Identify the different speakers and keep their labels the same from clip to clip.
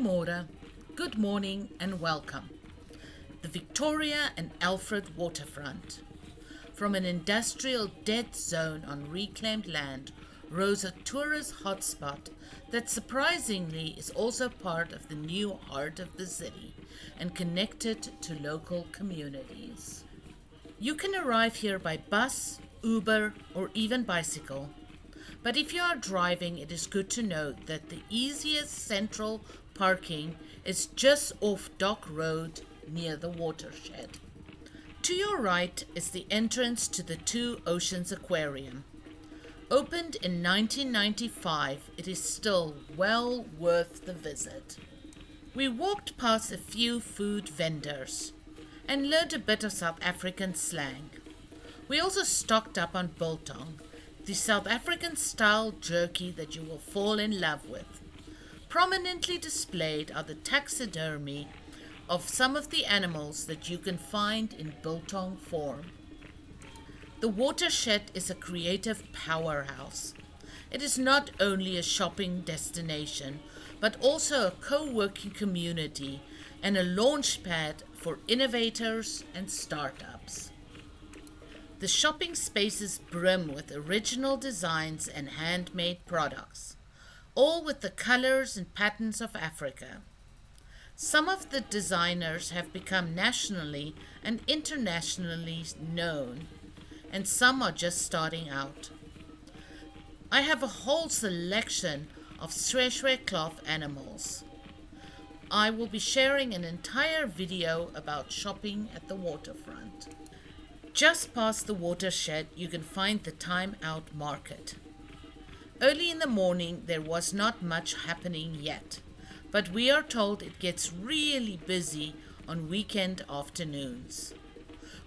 Speaker 1: Goeiemorgen, good morning and welcome. The Victoria and Alfred Waterfront. From an industrial dead zone on reclaimed land rose a tourist hotspot that surprisingly is also part of the new heart of the city and connected to local communities. You can arrive here by bus, Uber, or even bicycle. But if you are driving, it is good to note that the easiest central parking is just off Dock Road near the Watershed. To your right is the entrance to the Two Oceans Aquarium. Opened in 1995, it is still well worth the visit. We walked past a few food vendors and learned a bit of South African slang. We also stocked up on biltong, the South African style jerky that you will fall in love with. Prominently displayed are the taxidermy of some of the animals that you can find in biltong form. The Watershed is a creative powerhouse. It is not only a shopping destination, but also a co-working community and a launchpad for innovators and startups. The shopping spaces brim with original designs and handmade products, all with the colors and patterns of Africa. Some of the designers have become nationally and internationally known, and some are just starting out. I have a whole selection of Sweshwe cloth animals. I will be sharing an entire video about shopping at the waterfront. Just past the Watershed, you can find the Time Out Market. Early in the morning, there was not much happening yet, but we are told it gets really busy on weekend afternoons.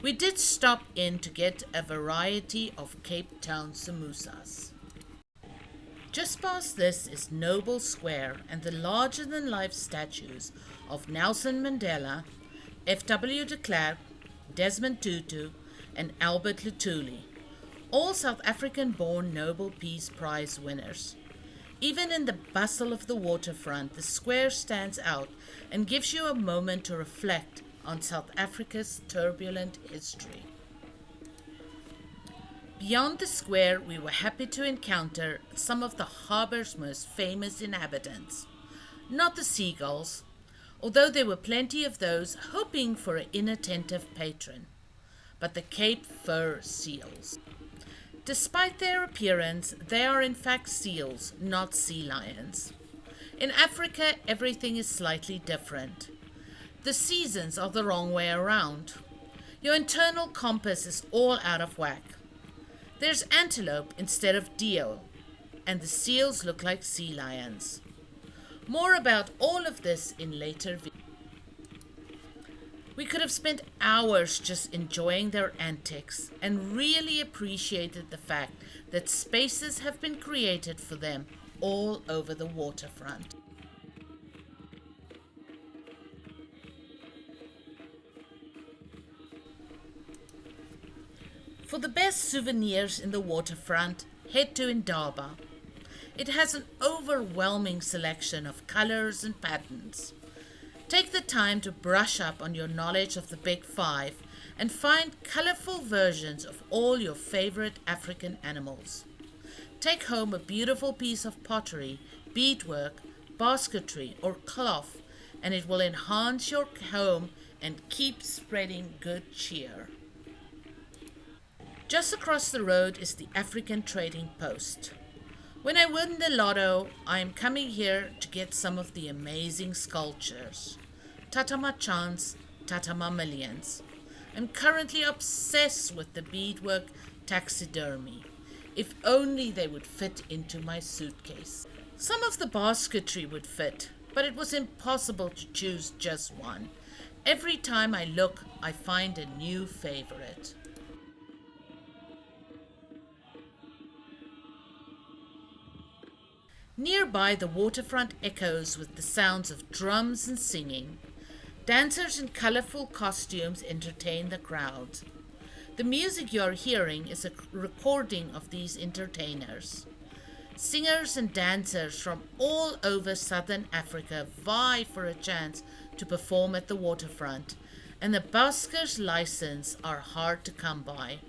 Speaker 1: We did stop in to get a variety of Cape Town samosas. Just past this is Noble Square and the larger-than-life statues of Nelson Mandela, F.W. de Klerk, Desmond Tutu, and Albert Luthuli, all South African-born Nobel Peace Prize winners. Even in the bustle of the waterfront, the square stands out and gives you a moment to reflect on South Africa's turbulent history. Beyond the square, we were happy to encounter some of the harbor's most famous inhabitants. Not the seagulls, although there were plenty of those hoping for an inattentive patron, but the Cape fur seals. Despite their appearance, they are in fact seals, not sea lions. In Africa, everything is slightly different. The seasons are the wrong way around. Your internal compass is all out of whack. There's antelope instead of deer, and the seals look like sea lions. More about all of this in later videos. We could have spent hours just enjoying their antics and really appreciated the fact that spaces have been created for them all over the waterfront. For the best souvenirs in the waterfront, head to Indaba. It has an overwhelming selection of colors and patterns. Take the time to brush up on your knowledge of the Big Five and find colorful versions of all your favorite African animals. Take home a beautiful piece of pottery, beadwork, basketry, or cloth, and it will enhance your home and keep spreading good cheer. Just across the road is the African Trading Post. When I win the lotto, I am coming here to get some of the amazing sculptures. Tatama Chance, Tatama Millions. I'm currently obsessed with the beadwork taxidermy. If only they would fit into my suitcase. Some of the basketry would fit, but it was impossible to choose just one. Every time I look, I find a new favorite. Nearby, the waterfront echoes with the sounds of drums and singing. Dancers in colorful costumes entertain the crowd. The music you are hearing is a recording of these entertainers. Singers and dancers from all over southern Africa vie for a chance to perform at the waterfront, and the buskers' license are hard to come by.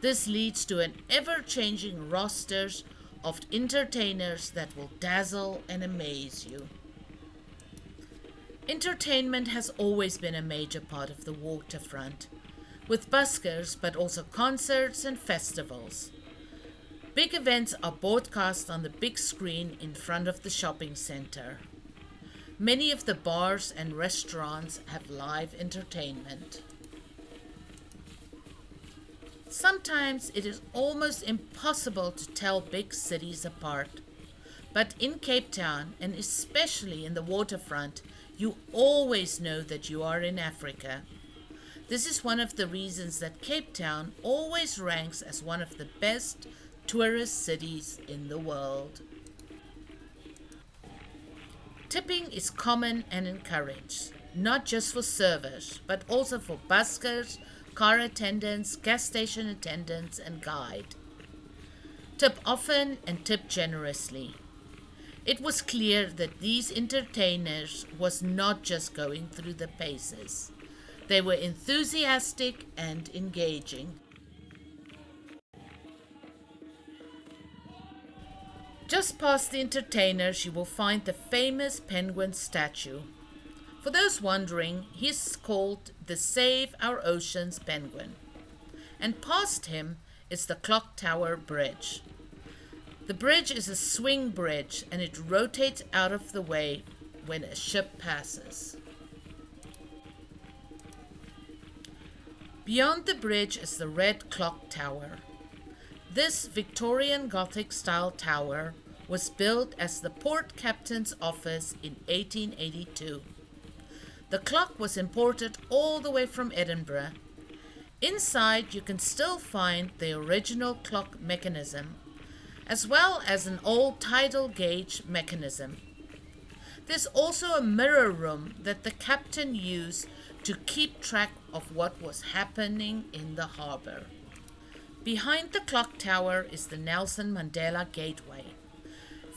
Speaker 1: This leads to an ever-changing roster of entertainers that will dazzle and amaze you. Entertainment has always been a major part of the waterfront, with buskers but also concerts and festivals. Big events are broadcast on the big screen in front of the shopping center. Many of the bars and restaurants have live entertainment. Sometimes it is almost impossible to tell big cities apart, but in Cape Town, and especially in the waterfront, you always know that you are in Africa. This is one of the reasons that Cape Town always ranks as one of the best tourist cities in the world. Tipping is common and encouraged, not just for servers, but also for buskers, car attendants, gas station attendants, and guide. Tip often and tip generously. It was clear that these entertainers was not just going through the paces. They were enthusiastic and engaging. Just past the entertainers, you will find the famous penguin statue. For those wondering, he is called the Save Our Oceans penguin. And past him is the Clock Tower Bridge. The bridge is a swing bridge and it rotates out of the way when a ship passes. Beyond the bridge is the Red Clock Tower. This Victorian Gothic style tower was built as the port captain's office in 1882. The clock was imported all the way from Edinburgh. Inside you can still find the original clock mechanism, as well as an old tidal gauge mechanism. There's also a mirror room that the captain used to keep track of what was happening in the harbour. Behind the clock tower is the Nelson Mandela Gateway.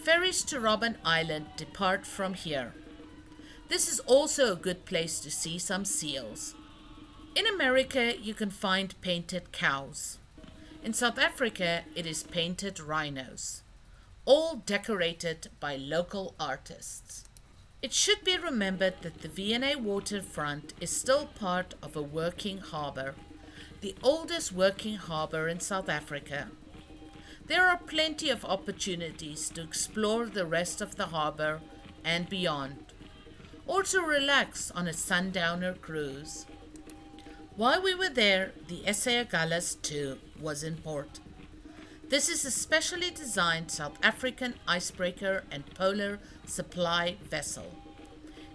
Speaker 1: Ferries to Robben Island depart from here. This is also a good place to see some seals. In America, you can find painted cows. In South Africa, it is painted rhinos, all decorated by local artists. It should be remembered that the V&A waterfront is still part of a working harbour, the oldest working harbour in South Africa. There are plenty of opportunities to explore the rest of the harbour and beyond, or to relax on a sundowner cruise. While we were there, the SA Agulhas 2 was in port. This is a specially designed South African icebreaker and polar supply vessel.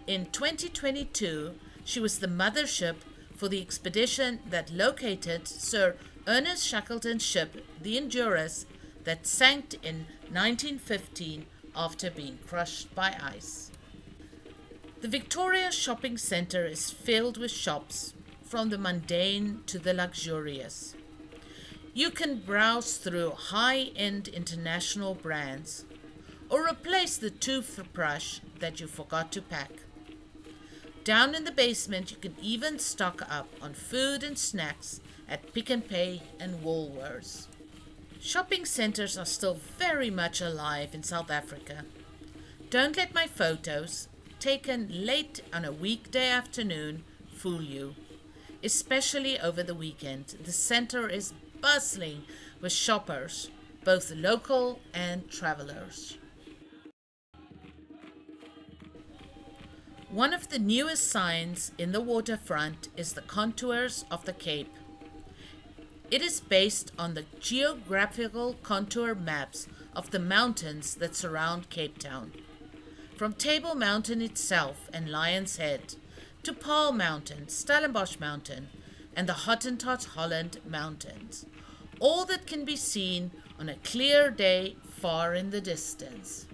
Speaker 1: In 2022, she was the mothership for the expedition that located Sir Ernest Shackleton's ship, the Endurance, that sank in 1915 after being crushed by ice. The Victoria Shopping Centre is filled with shops, from the mundane to the luxurious. You can browse through high-end international brands or replace the toothbrush that you forgot to pack. Down in the basement, you can even stock up on food and snacks at Pick n Pay and Woolworths. Shopping centres are still very much alive in South Africa. Don't let my photos, taken late on a weekday afternoon, fool you. Especially over the weekend, the centre is bustling with shoppers, both local and travellers. One of the newest signs in the waterfront is the Contours of the Cape. It is based on the geographical contour maps of the mountains that surround Cape Town. From Table Mountain itself and Lion's Head, to Paarl Mountain, Stellenbosch Mountain, and the Hottentot Holland Mountains, all that can be seen on a clear day far in the distance.